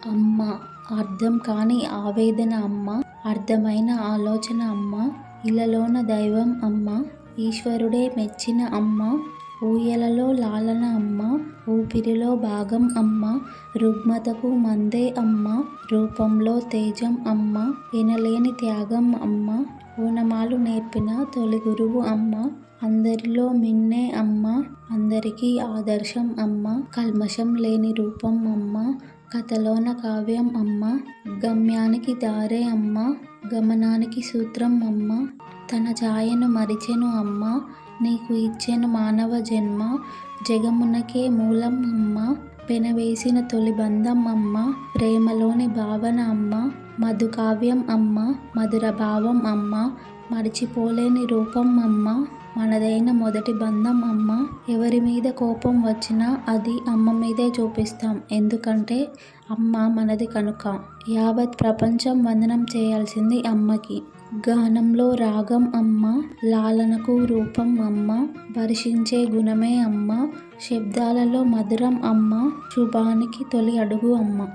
అమ్మ అర్థం కాని ఆవేదన అమ్మ, అర్థమైన ఆలోచన అమ్మ, ఇలలోన దైవం అమ్మ, ఈశ్వరుడే మెచ్చిన అమ్మ, ఊయలలో లాలన అమ్మ, ఊపిరిలో భాగం అమ్మ, రుగ్మతకు మందే అమ్మ, రూపంలో తేజం అమ్మ, ఎనలేని త్యాగం అమ్మ, ఓనమాలు నేర్పిన తొలి గురువు అమ్మ, అందరిలో మిన్నే అమ్మ, అందరికీ ఆదర్శం అమ్మ, కల్మషం లేని రూపం అమ్మ, కథలోన కావ్యం అమ్మ, గమ్యానికి దారే అమ్మ, గమనానికి సూత్రం అమ్మ, తన ఛాయను మరిచెను అమ్మ, నీకు ఇచ్చెను మానవ జన్మ, జగమునకే మూలం అమ్మ, పెనవేసిన తొలి బంధం అమ్మ, ప్రేమలోని భావన అమ్మ, మధుకావ్యం అమ్మ, మధుర భావం అమ్మ, మరిచిపోలేని రూపం అమ్మ, మనదైన మొదటి బంధం అమ్మ. ఎవరి మీద కోపం వచ్చినా అది అమ్మ మీదే చూపిస్తాం, ఎందుకంటే అమ్మ మనది కనుక. యావత్ ప్రపంచం వందనం చేయాల్సింది అమ్మకి. గానంలో రాగం అమ్మ, లాలనకు రూపం అమ్మ, వర్షించే గుణమే అమ్మ, శబ్దాలలో మధురం అమ్మ, శుభానికి తొలి అడుగు అమ్మ.